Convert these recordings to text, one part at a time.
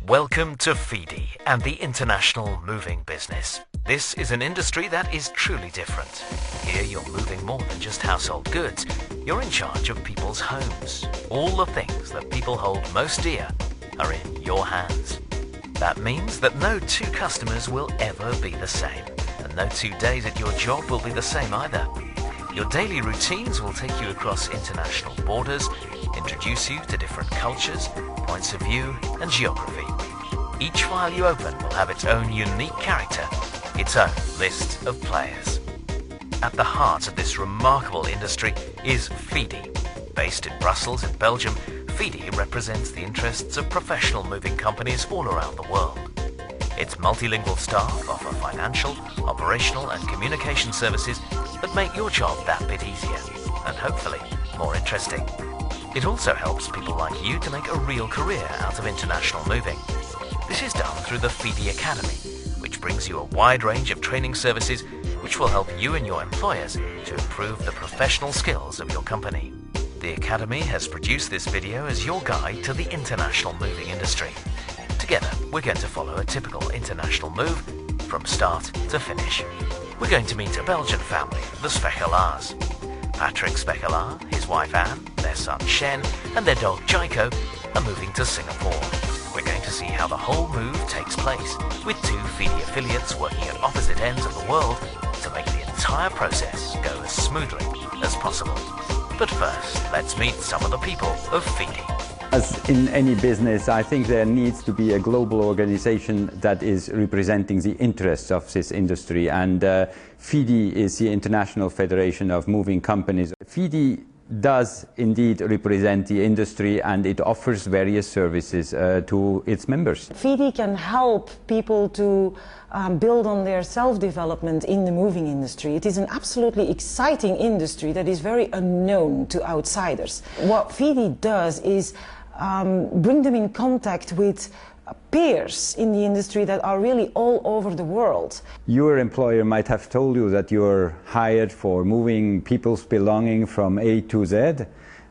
Welcome to FIDI and the international moving business. This is an industry that is truly different. Here you're moving more than just household goods. You're in charge of people's homes. All the things that people hold most dear are in your hands. That means that no two customers will ever be the same, and no 2 days at your job will be the same either. Your daily routines will take you across international borders, introduce you to different cultures, points of view and geography. Each file you open will have its own unique character, its own list of players. At the heart of this remarkable industry is FIDI. Based in Brussels in Belgium, FIDI represents the interests of professional moving companies all around the world. Its multilingual staff offer financial, operational and communication services that make your job that bit easier and hopefully more interesting. It also helps people like you to make a real career out of international moving. This is done through the FIDI Academy, which brings you a wide range of training services which will help you and your employers to improve the professional skills of your company. The Academy has produced this video as your guide to the international moving industry. Together, we're going to follow a typical international move from start to finish. We're going to meet a Belgian family, the Spechelaars. Patrick Spechelaar, his wife Anne, their son Shen, and their dog Jaiko are moving to Singapore. We're going to see how the whole move takes place, with 2 FIDI affiliates working at opposite ends of the world to make the entire process go as smoothly as possible. But first, let's meet some of the people of FIDI. As in any business, I think there needs to be a global organization that is representing the interests of this industry, and FIDI is the International Federation of Moving Companies. FIDI does indeed represent the industry, and it offers various services to its members. FIDI can help people to build on their self-development in the moving industry. It is an absolutely exciting industry that is very unknown to outsiders. What FIDI does is bring them in contact with peers in the industry that are really all over the world. Your employer might have told you that you're hired for moving people's belongings from A to Z.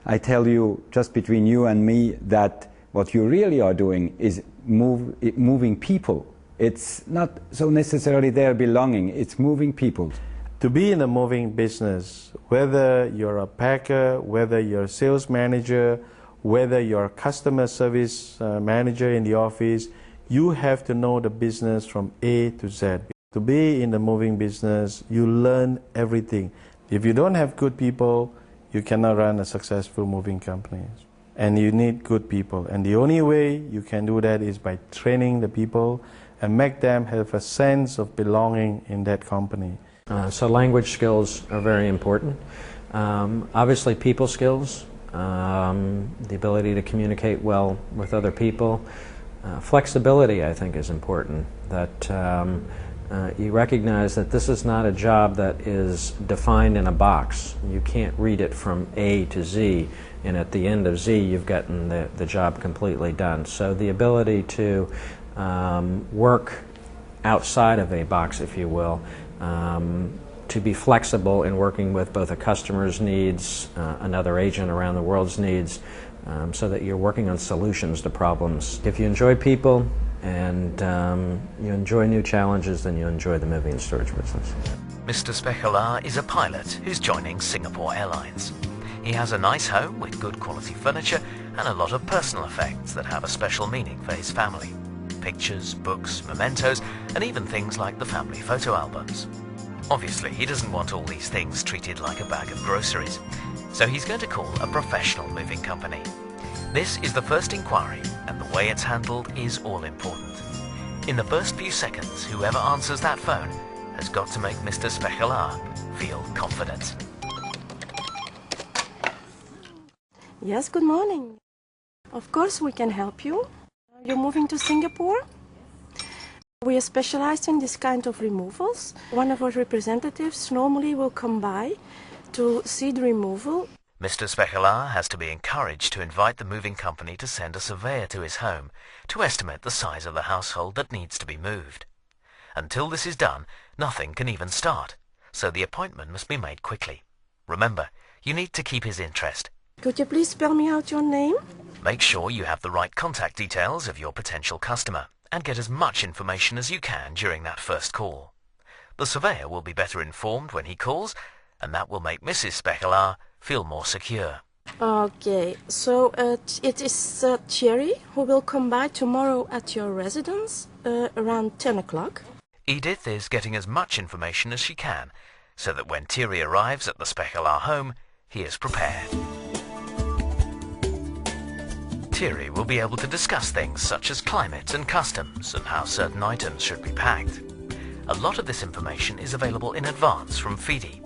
I tell you, just between you and me, that what you really are doing is moving people. It's not so necessarily their belonging, it's moving people. To be in the moving business, whether you're a packer, whether you're a sales manager, whether you're a customer service manager in the office, you have to know the business from A to Z. To be in the moving business, you learn everything. If you don't have good people, you cannot run a successful moving company. And you need good people. And the only way you can do that is by training the people and make them have a sense of belonging in that company. So language skills are very important. Obviously people skills. The ability to communicate well with other people. Flexibility, I think, is important. That you recognize that this is not a job that is defined in a box. You can't read it from A to Z, and at the end of Z you've gotten the job completely done. So the ability to work outside of a box, if you will, to be flexible in working with both a customer's needs, another agent around the world's needs, so that you're working on solutions to problems. If you enjoy people and you enjoy new challenges, then you enjoy the moving and storage business. Mr. Spechelaar is a pilot who's joining Singapore Airlines. He has a nice home with good quality furniture and a lot of personal effects that have a special meaning for his family. Pictures, books, mementos, and even things like the family photo albums. Obviously, he doesn't want all these things treated like a bag of groceries, so he's going to call a professional moving company. This is the first inquiry, and the way it's handled is all important. In the first few seconds, whoever answers that phone has got to make Mr. Spechelaar feel confident. Yes, good morning. Of course we can help you. You're moving to Singapore? We are specialized in this kind of removals. One of our representatives normally will come by to see the removal. Mr. Spechelaar has to be encouraged to invite the moving company to send a surveyor to his home to estimate the size of the household that needs to be moved. Until this is done, nothing can even start, so the appointment must be made quickly. Remember, you need to keep his interest. Could you please spell me out your name? Make sure you have the right contact details of your potential customer and get as much information as you can during that first call. The surveyor will be better informed when he calls, and that will make Mrs. Speculaar feel more secure. Okay, so it is Thierry who will come by tomorrow at your residence around 10 o'clock. Edith is getting as much information as she can, so that when Thierry arrives at the Speculaar home, he is prepared. Thierry will be able to discuss things such as climate and customs and how certain items should be packed. A lot of this information is available in advance from FIDI.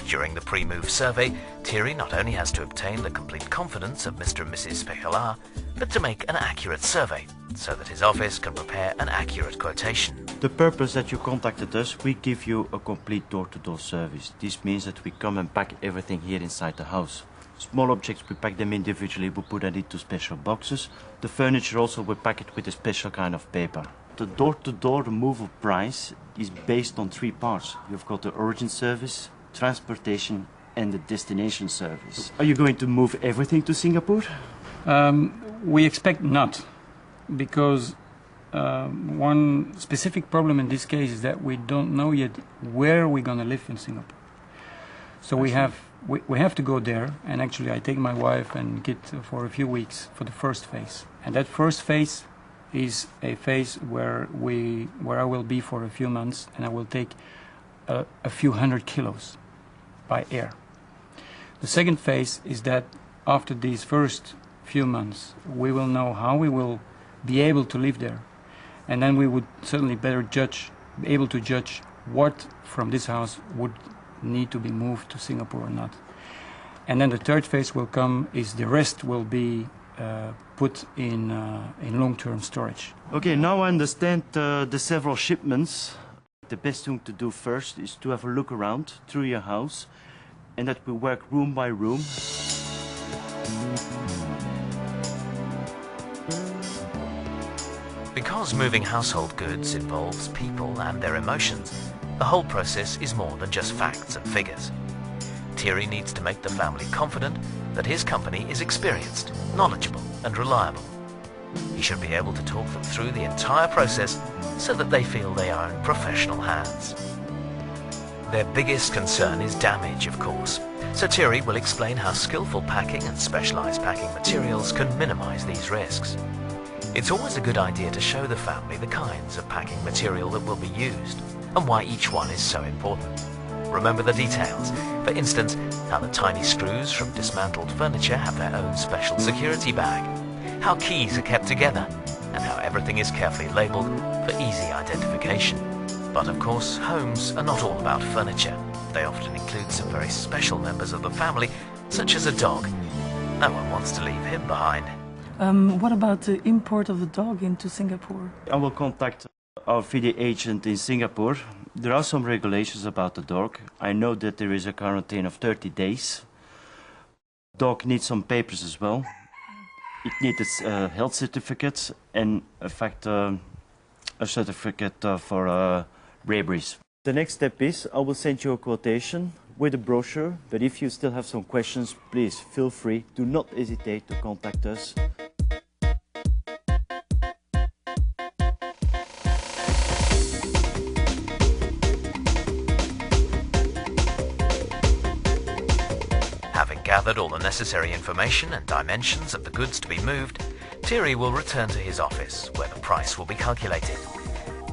During the pre-move survey, Thierry not only has to obtain the complete confidence of Mr. and Mrs. Speculaar, but to make an accurate survey, so that his office can prepare an accurate quotation. The purpose that you contacted us, we give you a complete door-to-door service. This means that we come and pack everything here inside the house. Small objects, we pack them individually, we put that into special boxes. The furniture also, we pack it with a special kind of paper. The door-to-door removal price is based on 3 parts. You've got the origin service, transportation and the destination service. Are you going to move everything to Singapore? We expect not, because one specific problem in this case is that we don't know yet where we're going to live in Singapore. So we have to go there, and actually I take my wife and kid for a few weeks for the first phase. And that first phase is a phase where I will be for a few months, and I will take a few hundred kilos by air. The second phase is that after these first few months we will know how we will be able to live there, and then we would certainly be able to judge what from this house would need to be moved to Singapore or not. And then the third phase will come, is the rest will be put in long-term storage. Okay, now I understand the several shipments. The best thing to do first is to have a look around through your house, and that we work room by room. Because moving household goods involves people and their emotions, the whole process is more than just facts and figures. Thierry needs to make the family confident that his company is experienced, knowledgeable and reliable. He should be able to talk them through the entire process so that they feel they are in professional hands. Their biggest concern is damage, of course, so Thierry will explain how skillful packing and specialized packing materials can minimize these risks. It's always a good idea to show the family the kinds of packing material that will be used and why each one is so important. Remember the details, for instance, how the tiny screws from dismantled furniture have their own special security bag, how keys are kept together, and how everything is carefully labelled for easy identification. But of course, homes are not all about furniture. They often include some very special members of the family, such as a dog. No one wants to leave him behind. What about the import of the dog into Singapore? I will contact our FIDI agent in Singapore. There are some regulations about the dog. I know that there is a quarantine of 30 days. Dog needs some papers as well. It needs a health certificate and, in fact, a certificate for rabies. The next step is I will send you a quotation with a brochure, but if you still have some questions, please feel free. Do not hesitate to contact us. Having gathered all the necessary information and dimensions of the goods to be moved, Thierry will return to his office, where the price will be calculated.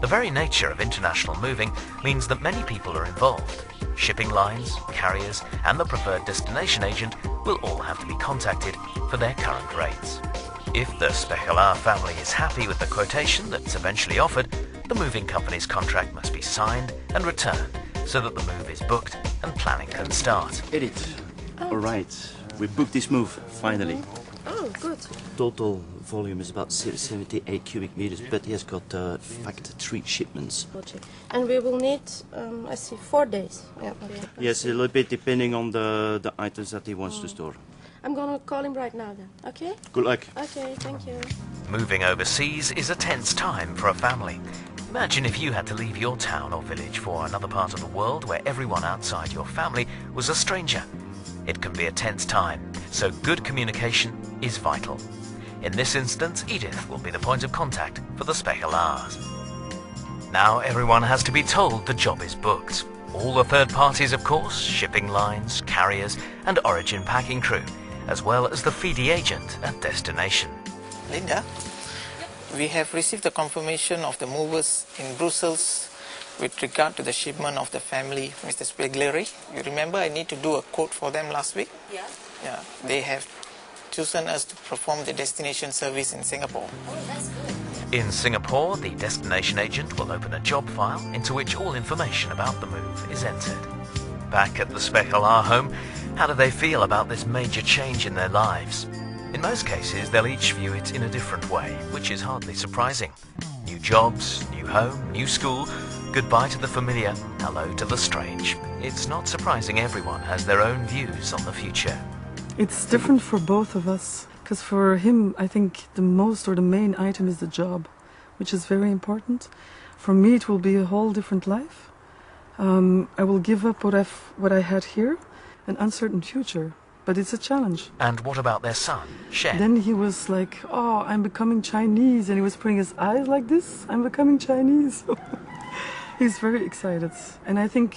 The very nature of international moving means that many people are involved. Shipping lines, carriers, and the preferred destination agent will all have to be contacted for their current rates. If the Speculaar family is happy with the quotation that's eventually offered, the moving company's contract must be signed and returned so that the move is booked and planning can start. Edith. All right, we booked this move, finally. Oh, good. Total volume is about 78 cubic meters, but he has got, in fact, 3 shipments. And we will need, I see, 4 days. Yeah, okay. Yes, a little bit depending on the items that he wants to store. I'm gonna call him right now then, okay? Good luck. Okay, thank you. Moving overseas is a tense time for a family. Imagine if you had to leave your town or village for another part of the world where everyone outside your family was a stranger. It can be a tense time, so good communication is vital. In this instance, Edith will be the point of contact for the speculators. Now everyone has to be told the job is booked. All the third parties, of course, shipping lines, carriers and origin packing crew, as well as the FIDI agent at destination. Linda, we have received the confirmation of the movers in Brussels with regard to the shipment of the family, Mr. Spiegleri. You remember I need to do a quote for them last week? Yeah. Yeah, they have chosen us to perform the destination service in Singapore. Oh, that's good. In Singapore, the destination agent will open a job file into which all information about the move is entered. Back at the speculator home, how do they feel about this major change in their lives? In most cases, they'll each view it in a different way, which is hardly surprising. New jobs, new home, new school, goodbye to the familiar, hello to the strange. It's not surprising everyone has their own views on the future. It's different for both of us, because for him, I think the most or the main item is the job, which is very important. For me, it will be a whole different life. I will give up what I had here, an uncertain future, but it's a challenge. And what about their son, Shen? Then he was like, oh, I'm becoming Chinese, and he was putting his eyes like this, I'm becoming Chinese. He's very excited, and I think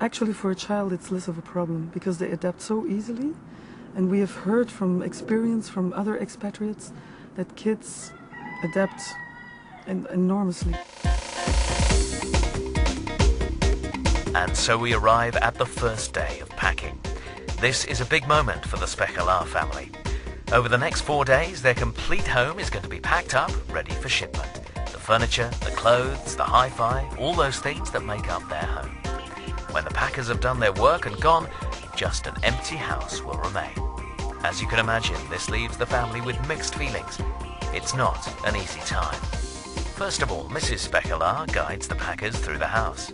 actually for a child it's less of a problem because they adapt so easily, and we have heard from experience from other expatriates that kids adapt enormously. And so we arrive at the first day of packing. This is a big moment for the Specular family. Over the next 4 days, their complete home is going to be packed up, ready for shipment. The furniture, the clothes, the hi-fi, all those things that make up their home. When the packers have done their work and gone, just an empty house will remain. As you can imagine, this leaves the family with mixed feelings. It's not an easy time. First of all, Mrs. Specular guides the packers through the house.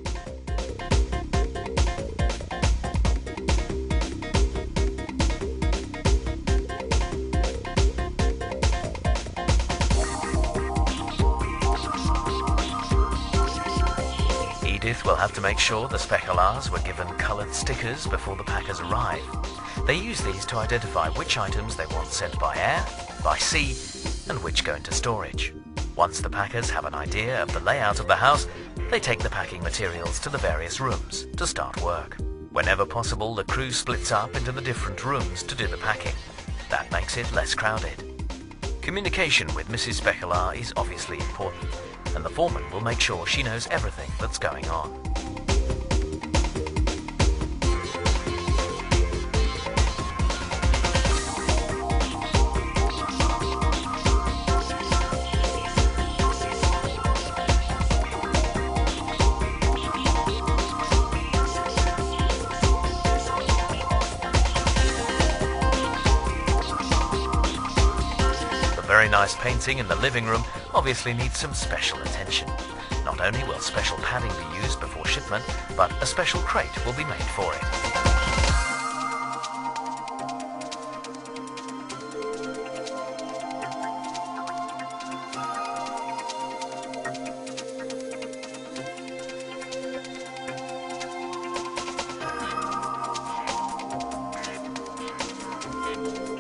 Edith will have to make sure the speculars were given coloured stickers before the packers arrive. They use these to identify which items they want sent by air, by sea, and which go into storage. Once the packers have an idea of the layout of the house, they take the packing materials to the various rooms to start work. Whenever possible, the crew splits up into the different rooms to do the packing. That makes it less crowded. Communication with Mrs. Specular is obviously important, and the foreman will make sure she knows everything that's going on. The very nice painting in the living room obviously needs some special attention. Not only will special padding be used before shipment, but a special crate will be made for it.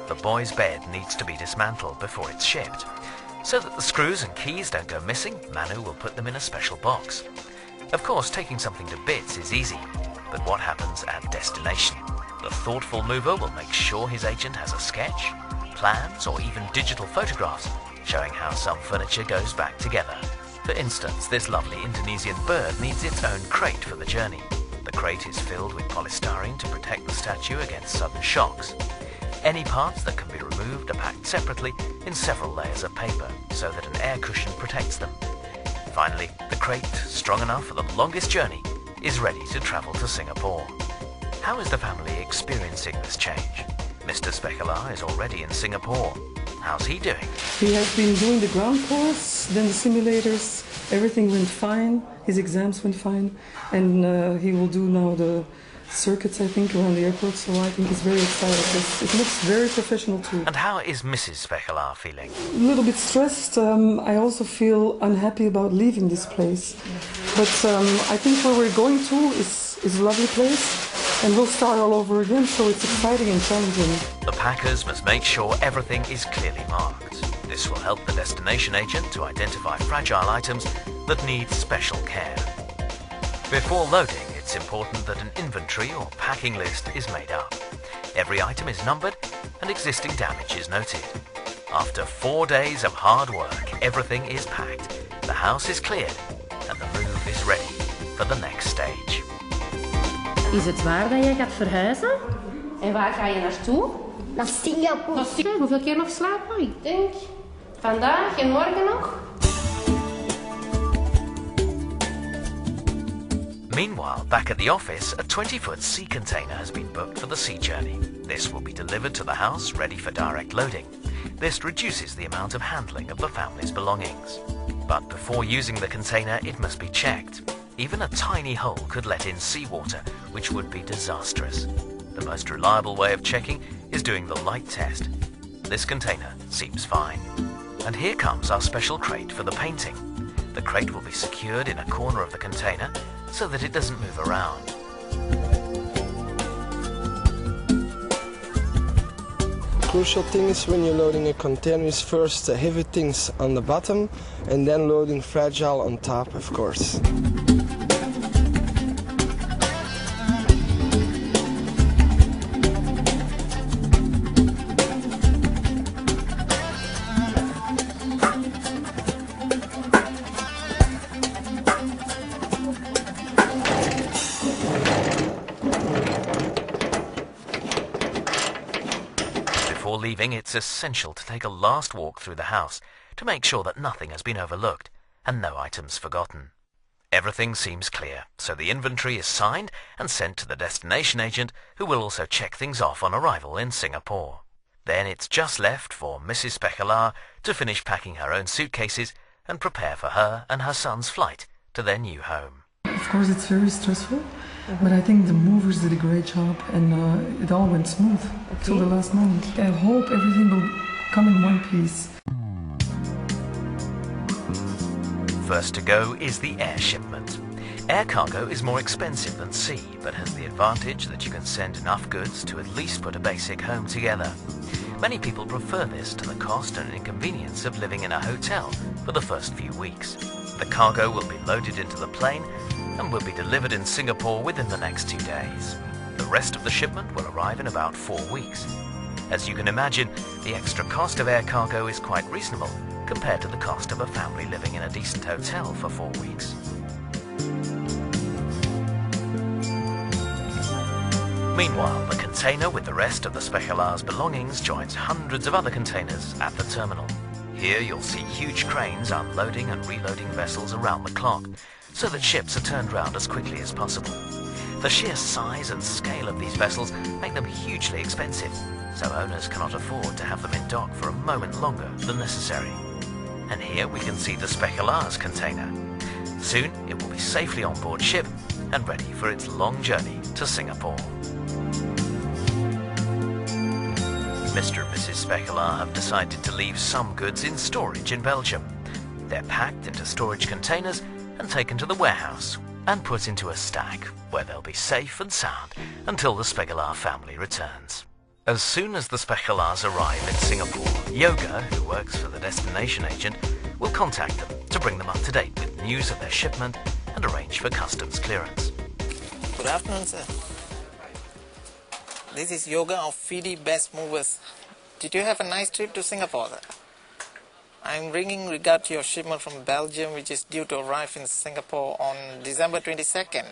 The boy's bed needs to be dismantled before it's shipped. So that the screws and keys don't go missing, Manu will put them in a special box. Of course, taking something to bits is easy, but what happens at destination? The thoughtful mover will make sure his agent has a sketch, plans, or even digital photographs showing how some furniture goes back together. For instance, this lovely Indonesian bird needs its own crate for the journey. The crate is filled with polystyrene to protect the statue against sudden shocks. Any parts that can be removed are packed separately in several layers of paper so that an air cushion protects them. Finally, the crate, strong enough for the longest journey, is ready to travel to Singapore. How is the family experiencing this change? Mr. Specular is already in Singapore. How's he doing? He has been doing the ground course, then the simulators, everything went fine, his exams went fine, and he will do now the circuits, I think, around the airport, so I think he's very excited. It looks very professional too. And how is Mrs. Specular feeling? A little bit stressed. I also feel unhappy about leaving this place. But I think where we're going to is a lovely place. And we'll start all over again, so it's exciting and challenging. The packers must make sure everything is clearly marked. This will help the destination agent to identify fragile items that need special care. Before loading, it's important that an inventory or packing list is made up. Every item is numbered and existing damage is noted. After 4 days of hard work, everything is packed, the house is cleared and the move is ready for the next stage. Is het waar dat jij gaat verhuizen? En waar ga je naartoe? Naar Singapore. Hoeveel keer nog slapen? Ik denk vandaag en morgen nog. Meanwhile, back at the office, a 20-foot sea container has been booked for the sea journey. This will be delivered to the house, ready for direct loading. This reduces the amount of handling of the family's belongings. But before using the container, it must be checked. Even a tiny hole could let in seawater, which would be disastrous. The most reliable way of checking is doing the light test. This container seems fine. And here comes our special crate for the painting. The crate will be secured in a corner of the container so that it doesn't move around. Crucial thing is when you're loading a container is first heavy things on the bottom and then loading fragile on top, of course. Before leaving, it's essential to take a last walk through the house to make sure that nothing has been overlooked and no items forgotten. Everything seems clear, so the inventory is signed and sent to the destination agent, who will also check things off on arrival in Singapore. Then it's just left for Mrs. Spechelaar to finish packing her own suitcases and prepare for her and her son's flight to their new home. Of course, it's very stressful, but I think the movers did a great job and it all went smooth till the last moment. I hope everything will come in one piece. First to go is the air shipment. Air cargo is more expensive than sea, but has the advantage that you can send enough goods to at least put a basic home together. Many people prefer this to the cost and inconvenience of living in a hotel for the first few weeks. The cargo will be loaded into the plane and will be delivered in Singapore within the next 2 days. The rest of the shipment will arrive in about 4 weeks. As you can imagine, the extra cost of air cargo is quite reasonable compared to the cost of a family living in a decent hotel for 4 weeks. Meanwhile, the container with the rest of the Spechelaar's belongings joins hundreds of other containers at the terminal. Here you'll see huge cranes unloading and reloading vessels around the clock, so that ships are turned round as quickly as possible. The sheer size and scale of these vessels make them hugely expensive, so owners cannot afford to have them in dock for a moment longer than necessary. And here we can see the Spechelaar's container. Soon it will be safely on board ship and ready for its long journey to Singapore. Mr. and Mrs. Spechelaar have decided to leave some goods in storage in Belgium. They're packed into storage containers and taken to the warehouse and put into a stack where they'll be safe and sound until the Spechelaar family returns. As soon as the Spechelaars arrive in Singapore, Yoga, who works for the destination agent, will contact them to bring them up to date with news of their shipment and arrange for customs clearance. Good afternoon, sir. This is Yoga of FIDI Best Movers. Did you have a nice trip to Singapore, sir? I'm ringing regard to your shipment from Belgium, which is due to arrive in Singapore on December 22nd.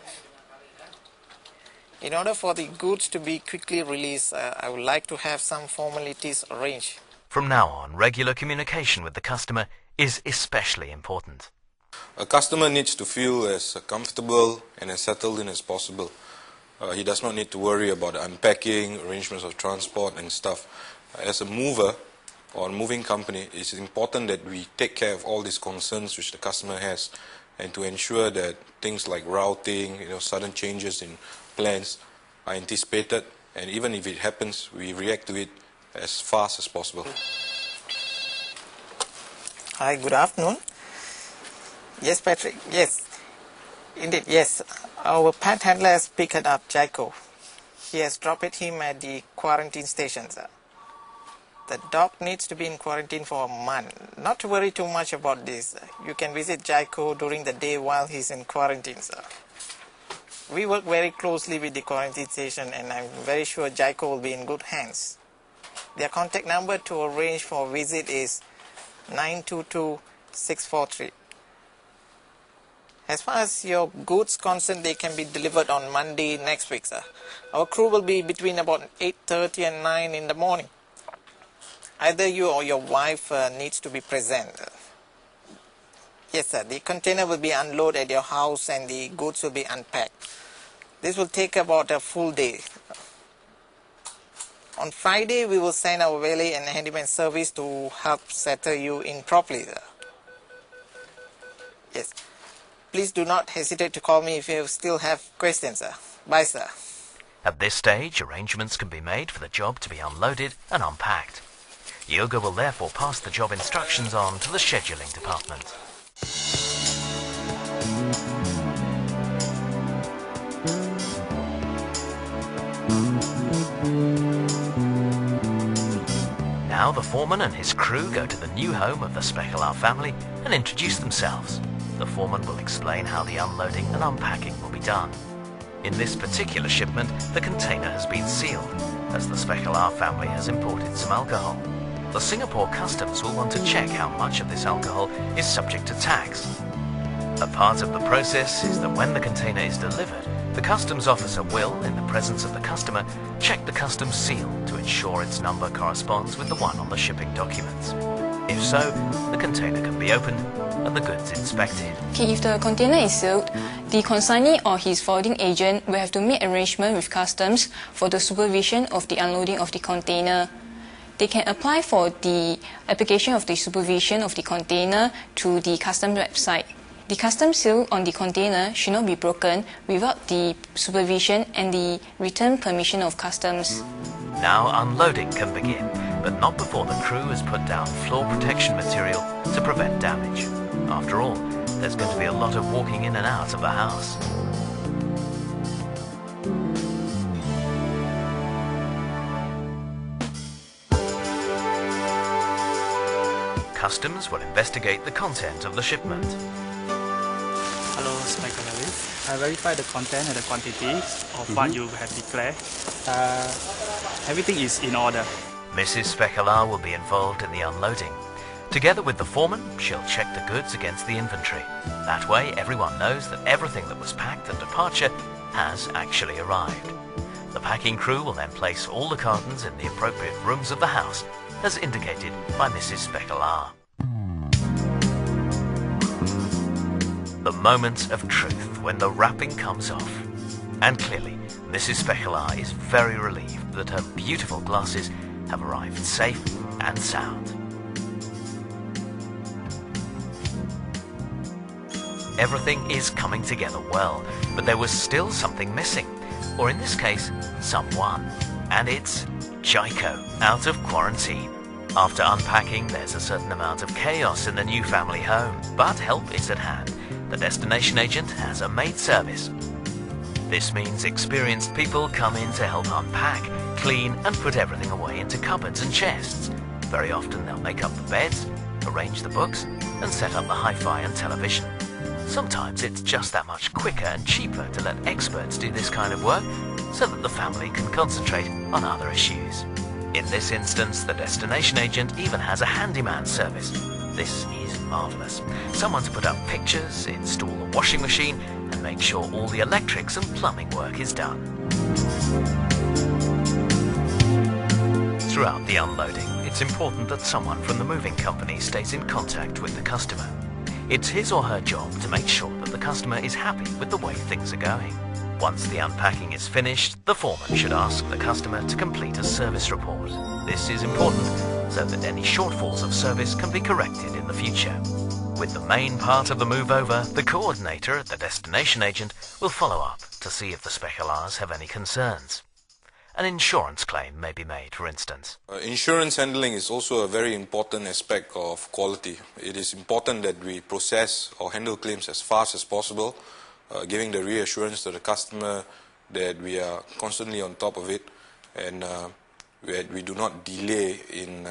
In order for the goods to be quickly released, I would like to have some formalities arranged. From now on, regular communication with the customer is especially important. A customer needs to feel as comfortable and as settled in as possible. He does not need to worry about unpacking, arrangements of transport and stuff. As a mover or a moving company, it's important that we take care of all these concerns which the customer has, and to ensure that things like routing, sudden changes in plans are anticipated, and even if it happens, we react to it as fast as possible. Hi, good afternoon. Yes, Patrick, yes. Indeed, yes. Our pet handler has picked up Jaco. he has dropped him at the quarantine station, sir. The dog needs to be in quarantine for a month. Not to worry too much about this. You can visit Jaiko during the day while he's in quarantine, sir. We work very closely with the quarantine station, and I'm very sure Jaiko will be in good hands. Their contact number to arrange for a visit is 922-643. As far as your goods concerned, they can be delivered on Monday next week, sir. Our crew will be between about 8:30 and 9 in the morning. Either you or your wife needs to be present. Yes, sir. The container will be unloaded at your house and the goods will be unpacked. This will take about a full day. On Friday, we will send our valet and handyman service to help settle you in properly, sir. Yes. Please do not hesitate to call me if you still have questions, sir. Bye, sir. At this stage, arrangements can be made for the job to be unloaded and unpacked. Yoga will therefore pass the job instructions on to the scheduling department. Now the foreman and his crew go to the new home of the Specular family and introduce themselves. The foreman will explain how the unloading and unpacking will be done. In this particular shipment, the container has been sealed, as the Specular family has imported some alcohol. The Singapore customs will want to check how much of this alcohol is subject to tax. A part of the process is that when the container is delivered, the customs officer will, in the presence of the customer, check the customs seal to ensure its number corresponds with the one on the shipping documents. If so, the container can be opened and the goods inspected. Okay, if the container is sealed, the consignee or his forwarding agent will have to make arrangement with customs for the supervision of the unloading of the container. They can apply for the application of the supervision of the container through the customs website. The customs seal on the container should not be broken without the supervision and the written permission of customs. Now unloading can begin, but not before the crew has put down floor protection material to prevent damage. After all, there's going to be a lot of walking in and out of the house. Customs will investigate the content of the shipment. Hello, Specular. I verify the content and the quantities of what you have declared. Everything is in order. Mrs. Specular will be involved in the unloading. Together with the foreman, she'll check the goods against the inventory. That way, everyone knows that everything that was packed at departure has actually arrived. The packing crew will then place all the cartons in the appropriate rooms of the house, as indicated by Mrs. Specular. The moment of truth when the wrapping comes off. And clearly, Mrs. Specular is very relieved that her beautiful glasses have arrived safe and sound. Everything is coming together well, but there was still something missing, or in this case, someone. And it's Jaiko, out of quarantine. After unpacking, there's a certain amount of chaos in the new family home, but help is at hand. The destination agent has a maid service. This means experienced people come in to help unpack, clean and put everything away into cupboards and chests. Very often they'll make up the beds, arrange the books and set up the hi-fi and television. Sometimes it's just that much quicker and cheaper to let experts do this kind of work so that the family can concentrate on other issues. In this instance, the destination agent even has a handyman service. This is marvellous. Someone to put up pictures, install a washing machine and make sure all the electrics and plumbing work is done. Throughout the unloading, it's important that someone from the moving company stays in contact with the customer. It's his or her job to make sure that the customer is happy with the way things are going. Once the unpacking is finished, the foreman should ask the customer to complete a service report. This is important so that any shortfalls of service can be corrected in the future. With the main part of the move over, the coordinator at the destination agent will follow up to see if the Speculars have any concerns. An insurance claim may be made, for instance. Insurance handling is also a very important aspect of quality. It is important that we process or handle claims as fast as possible, giving the reassurance to the customer that we are constantly on top of it, and we do not delay in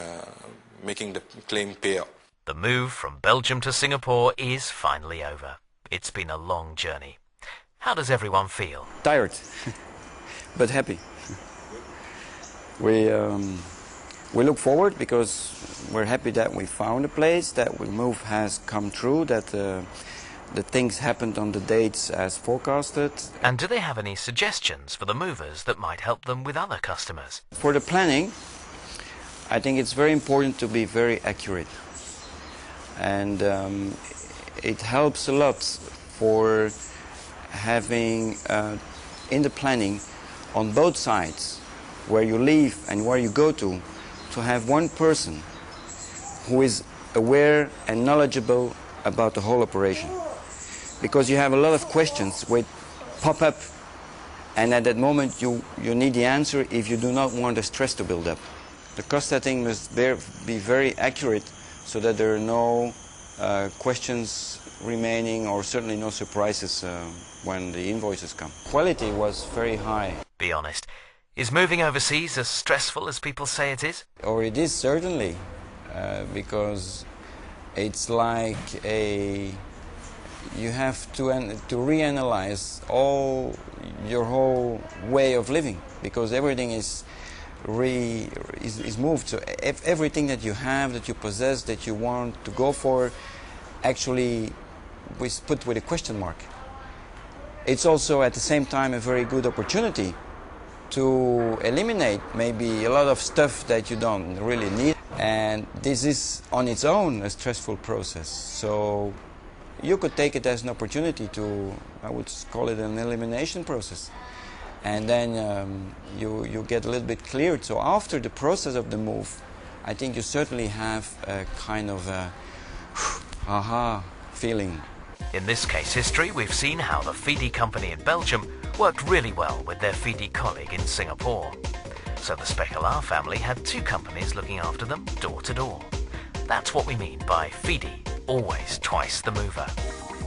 making the claim payout. The move from Belgium to Singapore is finally over. It's been a long journey. How does everyone feel? Tired, but happy. We look forward because we're happy that we found a place, that the move has come true, that the things happened on the dates as forecasted. And do they have any suggestions for the movers that might help them with other customers? For the planning, I think it's very important to be very accurate. And it helps a lot for having in the planning on both sides, where you leave and where you go to have one person who is aware and knowledgeable about the whole operation. Because you have a lot of questions which pop up, and at that moment you need the answer if you do not want the stress to build up. The cost setting must be very accurate so that there are no questions remaining, or certainly no surprises when the invoices come. Quality was very high. Be honest, is moving overseas as stressful as people say it is? Or it is, certainly, because it's like you have to reanalyze your whole way of living, because everything is moved. So everything that you have, that you possess, that you want to go for, actually was put with a question mark. It's also at the same time a very good opportunity to eliminate maybe a lot of stuff that you don't really need, and this is on its own a stressful process. So you could take it as an opportunity to, I would call it an elimination process, and then you get a little bit cleared. So after the process of the move, I think you certainly have a kind of a aha feeling. In this case history, we've seen how the FIDI company in Belgium worked really well with their FIDI colleague in Singapore. So the Specular family had two companies looking after them door to door. That's what we mean by FIDI, always twice the mover.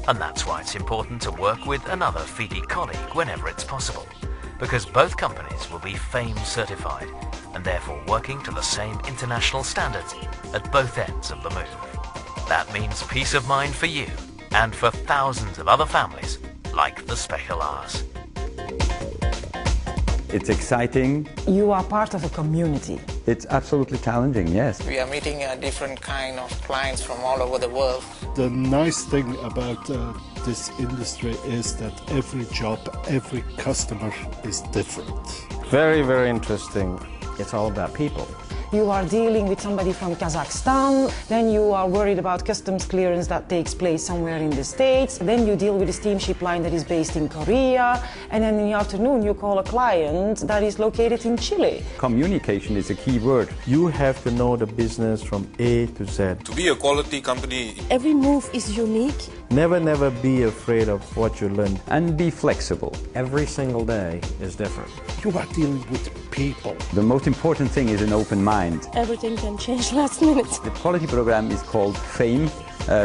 And that's why it's important to work with another FIDI colleague whenever it's possible, because both companies will be FAME certified and therefore working to the same international standards at both ends of the move. That means peace of mind for you and for thousands of other families like the Speculars. It's exciting. You are part of a community. It's absolutely challenging, yes. We are meeting different kind of clients from all over the world. The nice thing about this industry is that every job, every customer is different. Very, very interesting. It's all about people. You are dealing with somebody from Kazakhstan, then you are worried about customs clearance that takes place somewhere in the States, then you deal with a steamship line that is based in Korea, and then in the afternoon you call a client that is located in Chile. Communication is a key word. You have to know the business from A to Z. To be a quality company, Every move is unique. Never be afraid of what you learn. And be flexible. Every single day is different. You are dealing with people. The most important thing is an open mind. Everything can change last minute. The quality program is called FAME,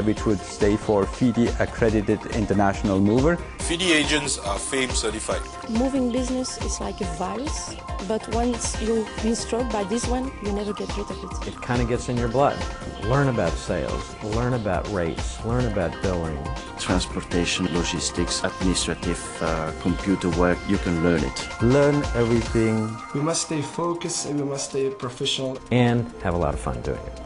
which would stay for FIDI Accredited International Mover. FIDI agents are FAME certified. Moving business is like a virus, but once you've been struck by this one, you never get rid of it. It kind of gets in your blood. Learn about sales, learn about rates, learn about billing. Transportation, logistics, administrative, computer work, you can learn it. Learn everything. We must stay focused and we must stay professional. And have a lot of fun doing it.